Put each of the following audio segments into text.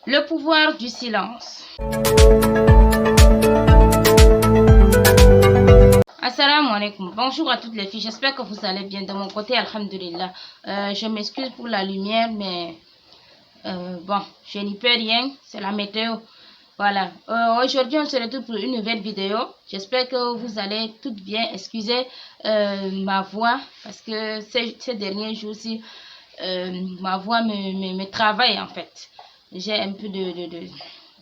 Le pouvoir du silence. Assalamu alaikum. Bonjour à toutes les filles. J'espère que vous allez bien. De mon côté, alhamdulillah. Je m'excuse pour la lumière, mais bon, je n'y peux rien. C'est la météo. Voilà. Aujourd'hui, on se retrouve pour une nouvelle vidéo. J'espère que vous allez toutes bien. Excusez ma voix parce que ces derniers jours-ci, ma voix me travaille en fait. J'ai un peu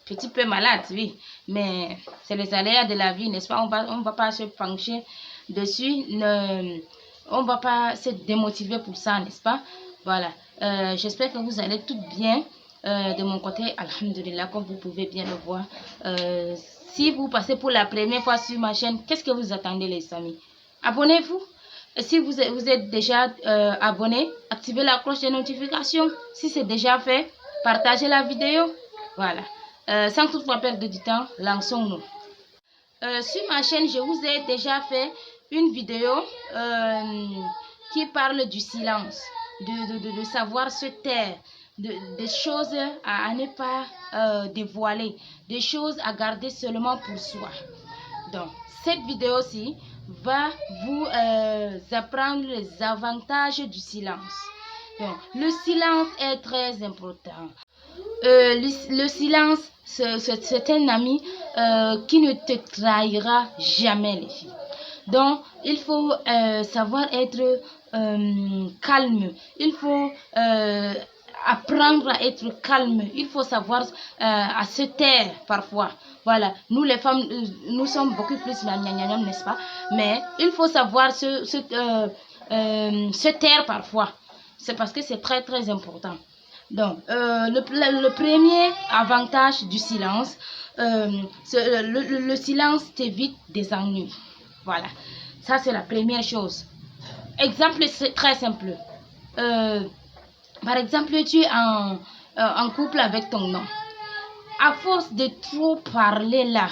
petit peu malade, oui, mais c'est les aléas de la vie, n'est-ce pas? On va pas se pencher dessus, on va pas se démotiver pour ça, n'est-ce pas? Voilà. J'espère que vous allez toutes bien. De mon côté, alhamdulillah, comme vous pouvez bien le voir. Si vous passez pour la première fois sur ma chaîne, qu'est-ce que vous attendez, les amis? Abonnez-vous. Et si vous êtes déjà abonné, activez la cloche de notification. Si c'est déjà fait, partagez la vidéo. Voilà. Sans toutefois perdre du temps, lançons-nous. Sur ma chaîne, je vous ai déjà fait une vidéo qui parle du silence, de savoir se taire, des choses à ne pas dévoiler, des choses à garder seulement pour soi. Donc, cette vidéo-ci va vous apprendre les avantages du silence. Donc, le silence est très important. Le silence, c'est un ami qui ne te trahira jamais, les filles. Donc, il faut savoir être calme. Il faut apprendre à être calme. Il faut savoir à se taire parfois. Voilà, nous les femmes, nous sommes beaucoup plus n'est-ce pas? Mais il faut savoir se taire parfois. C'est parce que c'est très très important. Donc, le premier avantage du silence, le silence t'évite des ennuis. Voilà, ça c'est la première chose. Exemple très simple. Par exemple, tu es en couple avec ton homme. À force de trop parler là,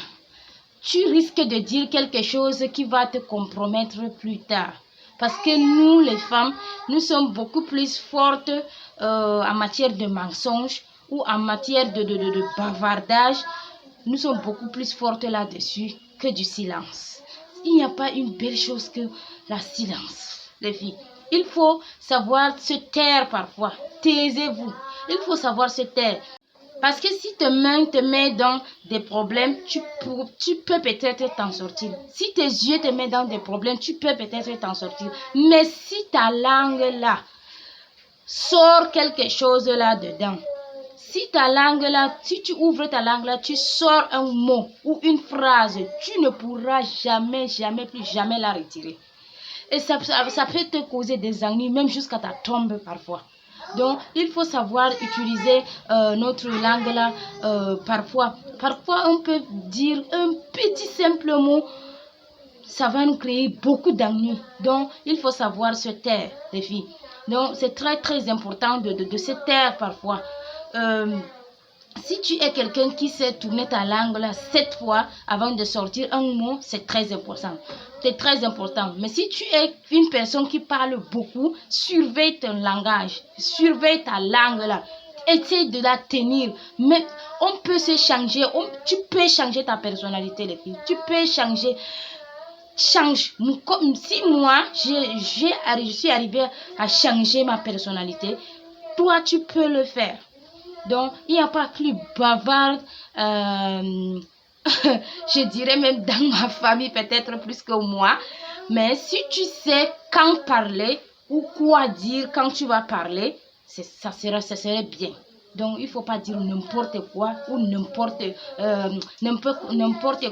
tu risques de dire quelque chose qui va te compromettre plus tard. Parce que nous, les femmes, nous sommes beaucoup plus fortes en matière de mensonges ou en matière de bavardage. Nous sommes beaucoup plus fortes là-dessus que du silence. Il n'y a pas une belle chose que la silence, les filles. Il faut savoir se taire parfois. Taisez-vous. Il faut savoir se taire. Parce que si tes mains te mettent dans des problèmes, tu peux peut-être t'en sortir. Si tes yeux te mettent dans des problèmes, tu peux peut-être t'en sortir. Mais si ta langue là sort quelque chose là-dedans, si ta langue là, si tu ouvres ta langue là, tu sors un mot ou une phrase, tu ne pourras jamais, jamais, plus jamais la retirer. Et ça peut te causer des ennuis, même jusqu'à ta tombe parfois. Donc, il faut savoir utiliser notre langue là parfois. Parfois, on peut dire un petit simple mot, ça va nous créer beaucoup d'ennuis. Donc, il faut savoir se taire, les filles. Donc, c'est très très important de se taire parfois. Si tu es quelqu'un qui sait tourner ta langue là 7 fois avant de sortir un mot, c'est très important. C'est très important. Mais si tu es une personne qui parle beaucoup, surveille ton langage, surveille ta langue là. Essaye de la tenir. Mais on peut se changer. Tu peux changer ta personnalité, les filles. Tu peux changer. Change. Comme si moi, je suis arrivée à changer ma personnalité, toi, tu peux le faire. Donc, il n'y a pas plus bavarde, je dirais même dans ma famille, peut-être plus que moi. Mais si tu sais quand parler ou quoi dire quand tu vas parler, ça serait bien. Donc, il ne faut pas dire n'importe quoi ou n'importe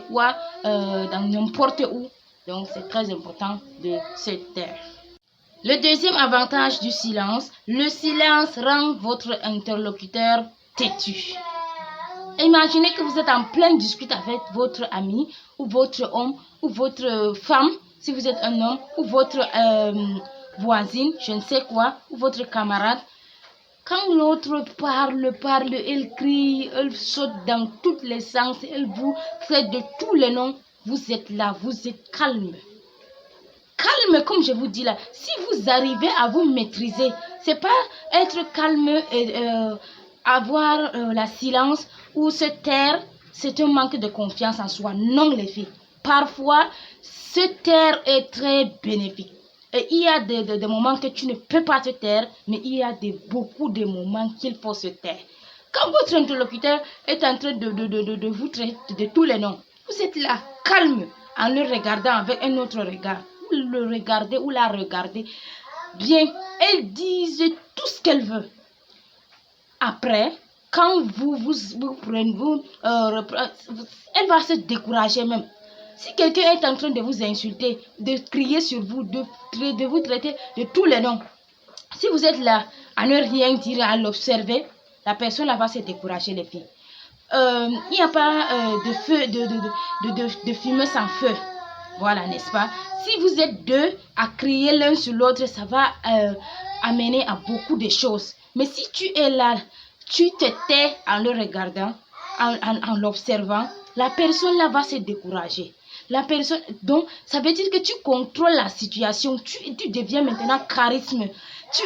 quoi dans n'importe où. Donc, c'est très important de se taire. Le deuxième avantage du silence, le silence rend votre interlocuteur têtu. Imaginez que vous êtes en pleine discute avec votre ami ou votre homme ou votre femme, si vous êtes un homme, ou votre voisine, je ne sais quoi, ou votre camarade. Quand l'autre parle, elle crie, elle saute dans tous les sens, elle vous traite de tous les noms, vous êtes là, vous êtes calme. Calme, comme je vous dis là. Si vous arrivez à vous maîtriser, c'est pas être calme avoir la silence ou se taire, c'est un manque de confiance en soi. Non, les filles. Parfois, se taire est très bénéfique. Et il y a des moments que tu ne peux pas te taire, mais il y a beaucoup de moments qu'il faut se taire. Quand votre interlocuteur est en train de vous traiter de tous les noms, vous êtes là, calme, en le regardant avec un autre regard. Vous le regardez ou la regardez bien. Elle dit tout ce qu'elle veut. Après, quand vous prenez, elle va se décourager même. Si quelqu'un est en train de vous insulter, de crier sur vous, de vous traiter de tous les noms, si vous êtes là à ne rien dire, à l'observer, la personne là va se décourager, les filles. Il n'y a pas de feu, de fumée sans feu. Voilà, n'est-ce pas? Si vous êtes deux à crier l'un sur l'autre, ça va amener à beaucoup de choses. Mais si tu es là, tu te tais en le regardant, en l'observant, la personne là va se décourager. La personne, donc, ça veut dire que tu contrôles la situation. Tu deviens maintenant charisme. Tu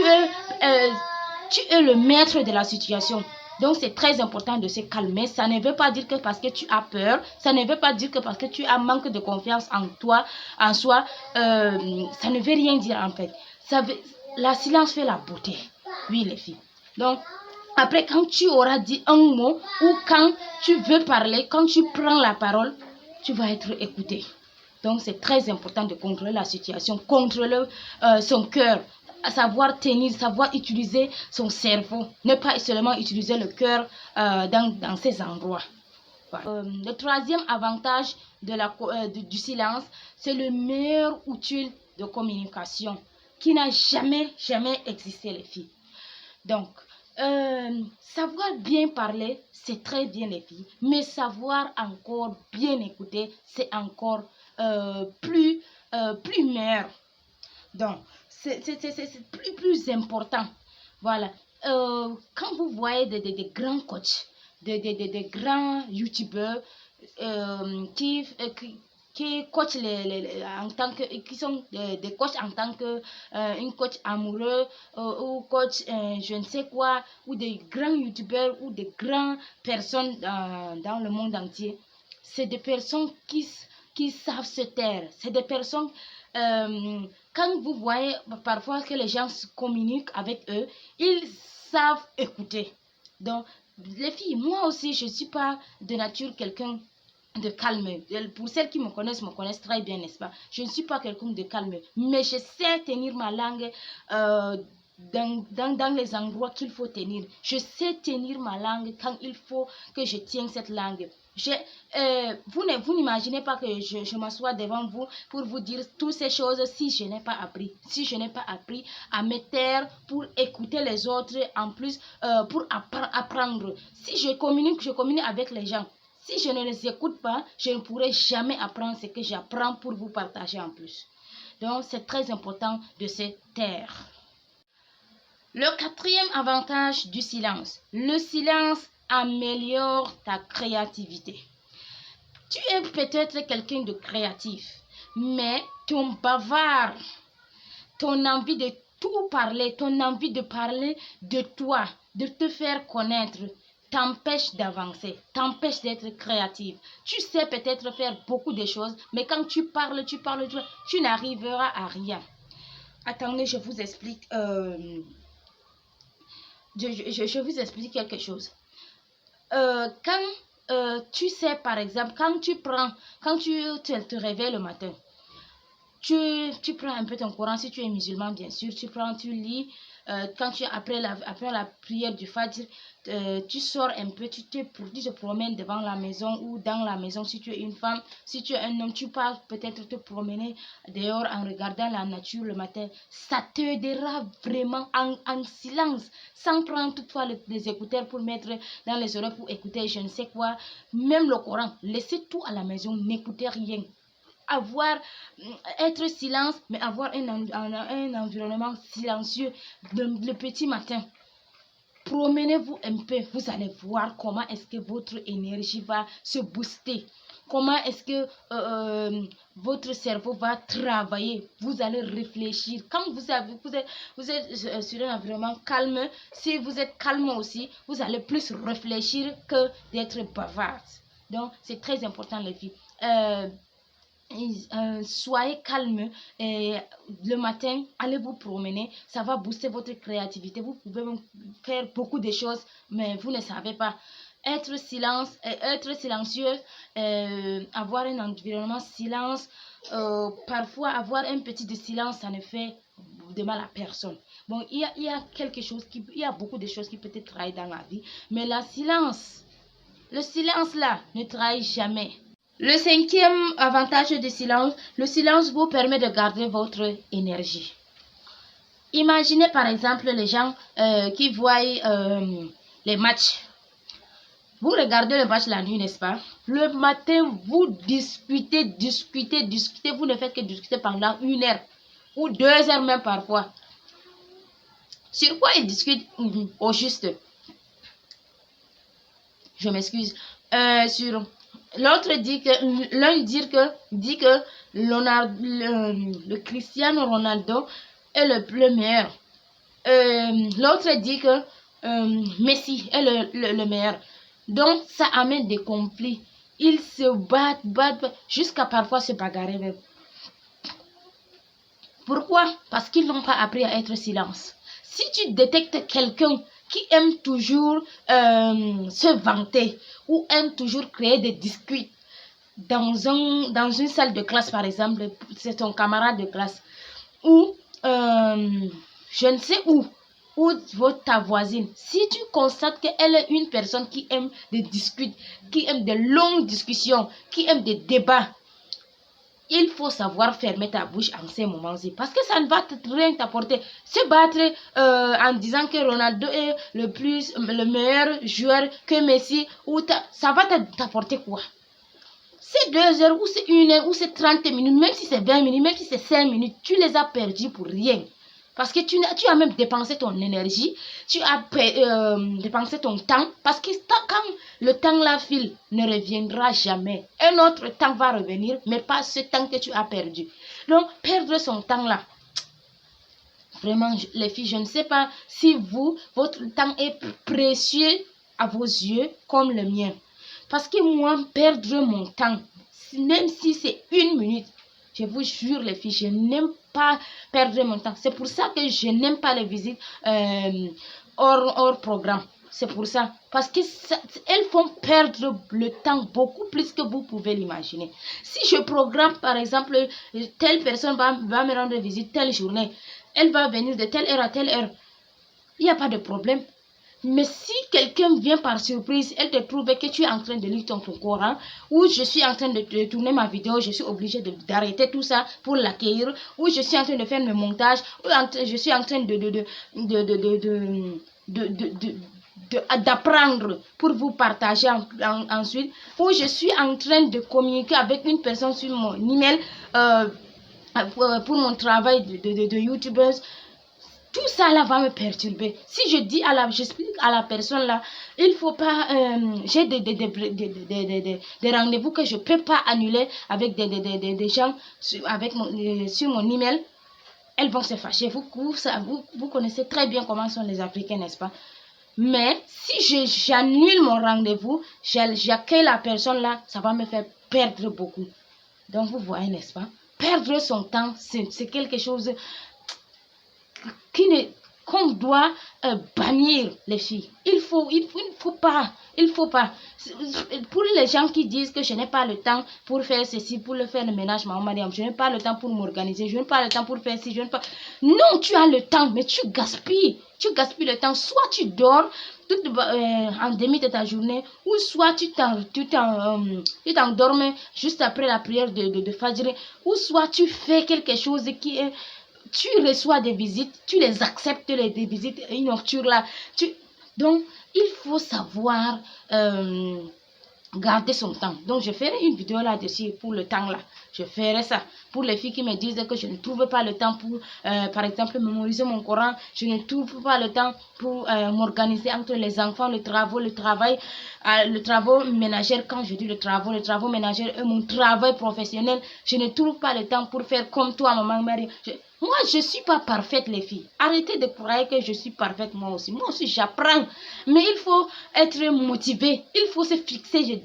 es le maître de la situation. Donc, c'est très important de se calmer. Ça ne veut pas dire que parce que tu as peur, ça ne veut pas dire que parce que tu as manque de confiance en toi, en soi, ça ne veut rien dire en fait. La silence fait la beauté. Oui, les filles. Donc, après, quand tu auras dit un mot ou quand tu veux parler, quand tu prends la parole, tu vas être écouté. Donc, c'est très important de contrôler la situation, contrôler son cœur, savoir tenir, savoir utiliser son cerveau, ne pas seulement utiliser le cœur dans ces endroits. Voilà. Le troisième avantage du silence, c'est le meilleur outil de communication qui n'a jamais existé, les filles. Donc, savoir bien parler, c'est très bien, les filles, mais savoir encore bien écouter, c'est encore plus meilleur. Donc, c'est plus important. Voilà. Quand vous voyez des grands coachs, des grands youtubeurs qui coachent en tant que, qui sont des coachs en tant que une coach amoureux ou coach je ne sais quoi, ou des grands youtubeurs ou des grandes personnes dans le monde entier, c'est des personnes qui savent se taire. C'est des personnes quand vous voyez parfois que les gens communiquent avec eux, ils savent écouter. Donc, les filles, moi aussi, je ne suis pas de nature quelqu'un de calme. Pour celles qui me connaissent très bien, n'est-ce pas? Je ne suis pas quelqu'un de calme, mais je sais tenir ma langue dans les endroits qu'il faut tenir. Je sais tenir ma langue quand il faut que je tienne cette langue. Vous n'imaginez pas que je m'assois devant vous pour vous dire toutes ces choses si je n'ai pas appris. Si je n'ai pas appris à me taire pour écouter les autres, en plus pour apprendre. Si je communique avec les gens. Si je ne les écoute pas, je ne pourrai jamais apprendre ce que j'apprends pour vous partager en plus. Donc, c'est très important de se taire. Le quatrième avantage du silence. Le silence améliore ta créativité. Tu es peut-être quelqu'un de créatif, mais ton bavard, ton envie de tout parler, ton envie de parler de toi, de te faire connaître, t'empêche d'avancer, t'empêche d'être créative. Tu sais peut-être faire beaucoup de choses, mais quand tu parles, tu n'arriveras à rien. Attendez, je vous explique. Je vous explique quelque chose. Quand tu sais, par exemple, quand tu te réveilles le matin, tu prends un peu ton Coran, si tu es musulman, bien sûr, tu lis. Quand après la prière du Fajr, tu sors un peu, tu te promènes devant la maison ou dans la maison si tu es une femme. Si tu es un homme, tu pars peut-être te promener dehors en regardant la nature le matin. Ça t'aidera vraiment en silence, sans prendre toutefois les écouteurs pour mettre dans les oreilles pour écouter je ne sais quoi. Même le Coran, laissez tout à la maison, n'écoutez rien. Être silence, mais avoir un environnement silencieux le petit matin promenez-vous un peu, vous allez voir comment est-ce que votre énergie va se booster. Comment est-ce que votre cerveau va travailler. Vous allez réfléchir. Quand vous êtes sur un environnement calme, si vous êtes calme aussi, vous allez plus réfléchir que d'être bavarde. Donc, c'est très important les filles. Soyez calme et le matin, allez vous promener, ça va booster votre créativité. Vous pouvez faire beaucoup de choses, mais vous ne savez pas. Être silencieux, avoir un environnement silence, parfois avoir un petit de silence, ça ne fait de mal à personne. Bon, il y a beaucoup de choses qui peuvent être trahies dans la vie, mais le silence là ne trahit jamais. Le 5e avantage du silence, le silence vous permet de garder votre énergie. Imaginez par exemple les gens qui voient les matchs. Vous regardez le match la nuit, n'est-ce pas? Le matin, vous discutez, vous ne faites que discuter pendant 1 heure ou 2 heures même parfois. Sur quoi ils discutent au juste? Je m'excuse. Sur... L'autre dit que, l'un dit que le Cristiano Ronaldo est le meilleur. L'autre dit que Messi est le meilleur. Donc, ça amène des conflits. Ils se battent jusqu'à parfois se bagarrer même. Pourquoi? Parce qu'ils n'ont pas appris à être silence. Si tu détectes quelqu'un qui aime toujours se vanter ou aime toujours créer des disputes dans une salle de classe par exemple, c'est ton camarade de classe, ou je ne sais où ta voisine, si tu constates qu'elle est une personne qui aime des disputes, qui aime de longues discussions, qui aime des débats, il faut savoir fermer ta bouche en ces moments-ci. Parce que ça ne va rien t'apporter. Se battre en disant que Ronaldo est le meilleur joueur que Messi, ça va t'apporter quoi? C'est 2 heures, ou c'est 1 heure, ou c'est 30 minutes, même si c'est 20 minutes, même si c'est 5 minutes, tu les as perdus pour rien. Parce que tu as même dépensé ton énergie, tu as dépensé ton temps. Parce que quand le temps la file ne reviendra jamais. Un autre temps va revenir, mais pas ce temps que tu as perdu. Donc, perdre son temps là. Vraiment, les filles, je ne sais pas si votre temps est précieux à vos yeux comme le mien. Parce que moi, perdre mon temps, même si c'est 1 minute, je vous jure les filles, je n'aime pas perdre mon temps. C'est pour ça que je n'aime pas les visites hors programme. C'est pour ça. Parce qu'elles font perdre le temps beaucoup plus que vous pouvez l'imaginer. Si je programme, par exemple, telle personne va me rendre visite telle journée, elle va venir de telle heure à telle heure, il n'y a pas de problème. Mais si quelqu'un vient par surprise, elle te trouve que tu es en train de lire ton Coran, ou je suis en train de tourner ma vidéo, je suis obligée d'arrêter tout ça pour l'accueillir, ou je suis en train de faire mes montages, ou je suis en train d'apprendre pour vous partager ensuite, ou je suis en train de communiquer avec une personne sur mon email pour mon travail de youtubeuse. Tout ça là va me perturber. Si je dis j'explique à la personne là, il faut pas, j'ai des rendez-vous que je peux pas annuler avec des gens sur mon email, elles vont se fâcher. Vous connaissez très bien comment sont les Africains, n'est-ce pas? Mais si j'annule mon rendez-vous, j'accueille la personne là, ça va me faire perdre beaucoup. Donc vous voyez, n'est-ce pas? Perdre son temps, c'est quelque chose qu'on doit bannir les filles. Il faut pas. Pour les gens qui disent que je n'ai pas le temps pour faire ceci, pour faire le ménage, je n'ai pas le temps pour m'organiser, je n'ai pas le temps pour faire ci, non, tu as le temps, mais tu gaspilles le temps. Soit tu dors en demi de ta journée, ou soit tu t'endormes juste après la prière de Fajr, ou soit tu fais quelque chose qui est... Tu reçois des visites, tu les acceptes, des visites, une nocturne là. Donc, il faut savoir garder son temps. Donc, je ferai une vidéo là-dessus pour le temps là. Je ferai ça. Pour les filles qui me disent que je ne trouve pas le temps pour, par exemple, mémoriser mon Coran, je ne trouve pas le temps pour m'organiser entre les enfants, le travail ménager. Quand je dis le travail ménager et mon travail professionnel, je ne trouve pas le temps pour faire comme toi, maman Marie. Moi, je ne suis pas parfaite, les filles. Arrêtez de croire que je suis parfaite, moi aussi. Moi aussi, j'apprends. Mais il faut être motivé. Il faut se fixer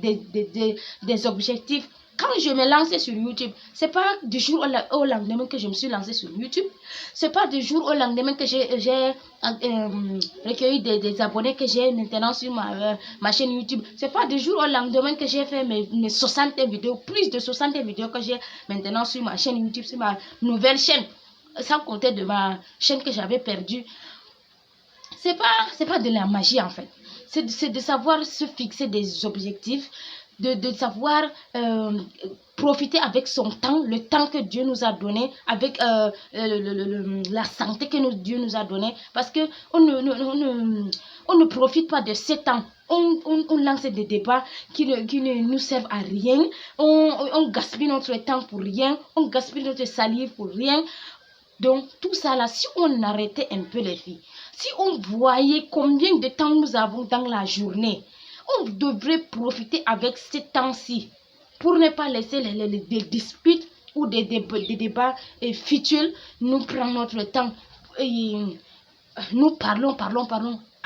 des objectifs. Quand je me lance sur YouTube, c'est pas du jour au lendemain que je me suis lancée sur YouTube. C'est pas du jour au lendemain que j'ai recueilli des abonnés que j'ai maintenant sur ma chaîne YouTube. C'est pas du jour au lendemain que j'ai fait mes 60 vidéos, plus de 60 vidéos que j'ai maintenant sur ma chaîne YouTube, sur ma nouvelle chaîne. Sans compter de ma chaîne que j'avais perdue. C'est pas de la magie en fait. C'est de savoir se fixer des objectifs, de savoir profiter avec son temps, le temps que Dieu nous a donné, avec la santé que Dieu nous a donné, parce que on ne profite pas de ce temps. On lance des débats qui ne nous servent à rien, on gaspille notre temps pour rien, on gaspille notre salive pour rien. Donc, tout ça là, si on arrêtait un peu les filles, si on voyait combien de temps nous avons dans la journée, on devrait profiter avec ce temps-ci pour ne pas laisser des disputes ou des débats futiles nous prendre notre temps. Et nous parlons.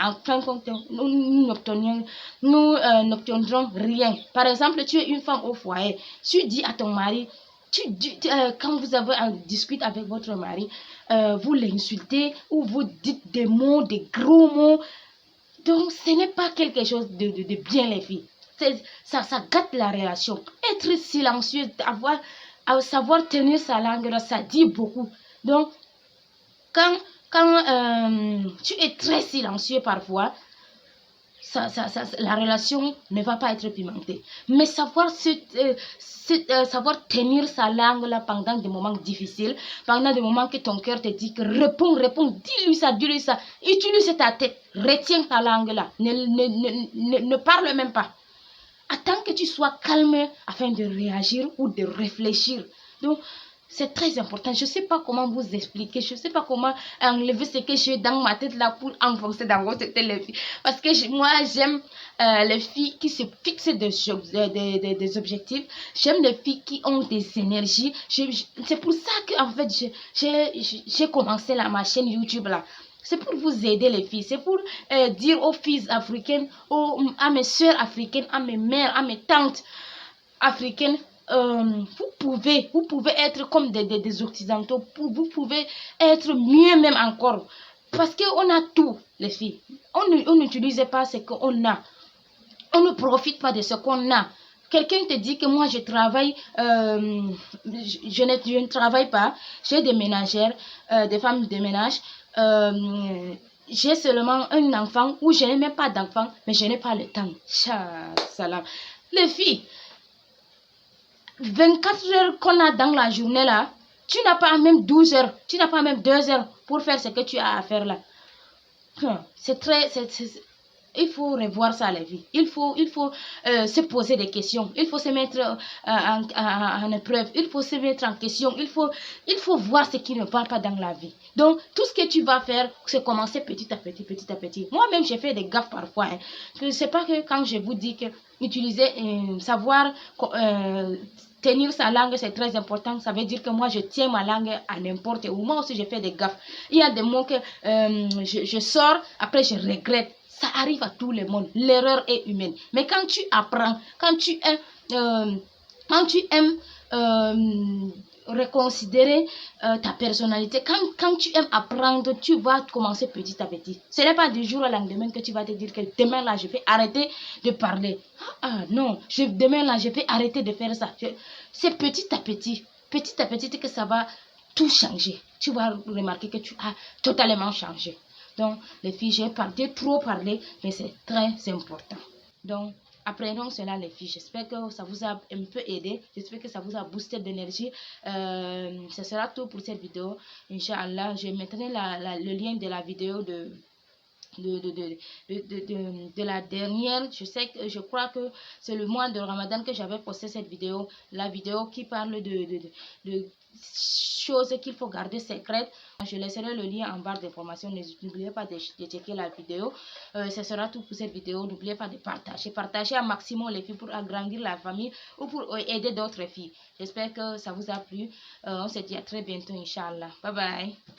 En fin de compte, nous n'obtiendrons rien. Par exemple, tu es une femme au foyer. Tu dis à ton mari, quand vous avez un discute avec votre mari, vous l'insultez ou vous dites des mots, des gros mots. Donc, ce n'est pas quelque chose de bien, les filles. Ça gâte la relation. Être silencieuse, savoir tenir sa langue, ça dit beaucoup. Donc, quand tu es très silencieux parfois, la relation ne va pas être pimentée. Mais savoir tenir sa langue là pendant des moments difficiles, pendant des moments que ton cœur te dit que réponds, dis-lui ça, utilise ta tête, retiens ta langue là, ne parle même pas. Attends que tu sois calme afin de réagir ou de réfléchir. Donc, c'est très important. Je ne sais pas comment vous expliquer. Je ne sais pas comment enlever ce que j'ai dans ma tête là pour enfoncer dans votre tête, les filles. Parce que moi, j'aime les filles qui se fixent des objectifs. J'aime les filles qui ont des énergies. C'est pour ça que en fait, j'ai commencé ma chaîne YouTube là. C'est pour vous aider les filles. C'est pour dire aux filles africaines, à mes soeurs africaines, à mes mères, à mes tantes africaines, vous pouvez être comme des occidentaux, vous pouvez être mieux même encore. Parce qu'on a tout, les filles. On n'utilise pas ce qu'on a. On ne profite pas de ce qu'on a. Quelqu'un te dit que moi je travaille, je ne travaille pas. J'ai des ménagères, des femmes de ménage. J'ai seulement un enfant ou je n'ai même pas d'enfant, mais je n'ai pas le temps. Salam. Les filles, 24 heures qu'on a dans la journée là, tu n'as pas même 12 heures, tu n'as pas même 2 heures pour faire ce que tu as à faire là. Il faut revoir ça, les vies. Il faut se poser des questions. Il faut se mettre en épreuve. Il faut se mettre en question. Il faut voir ce qui ne va pas dans la vie. Donc, tout ce que tu vas faire, c'est commencer petit à petit. Moi-même, j'ai fait des gaffes parfois. Hein. C'est pas que quand je vous dis que utiliser, savoir tenir sa langue, c'est très important. Ça veut dire que moi, je tiens ma langue à n'importe où. Moi aussi, j'ai fait des gaffes. Il y a des mots que je sors, après je regrette. Ça arrive à tout le monde. L'erreur est humaine. Mais quand tu apprends, quand tu aimes reconsidérer ta personnalité, quand tu aimes apprendre, tu vas commencer petit à petit. Ce n'est pas du jour au lendemain que tu vas te dire que demain là, je vais arrêter de parler. Non, demain là, je vais arrêter de faire ça. C'est petit à petit que ça va tout changer. Tu vas remarquer que tu as totalement changé. Donc, les filles, j'ai trop parlé, mais c'est très important. Donc, apprenons cela, les filles. J'espère que ça vous a un peu aidé. J'espère que ça vous a boosté d'énergie. Ce sera tout pour cette vidéo. Inch'Allah, je mettrai le lien de la vidéo de la dernière. Je crois que c'est le mois de Ramadan que j'avais posté cette vidéo, la vidéo qui parle de choses qu'il faut garder secrètes. Je laisserai le lien en barre d'informations. N'oubliez pas de checker la vidéo. Ce sera tout pour cette vidéo. N'oubliez pas de partager un maximum les filles pour agrandir la famille ou pour aider d'autres filles. J'espère que ça vous a plu. On se dit à très bientôt, Inch'Allah. Bye bye.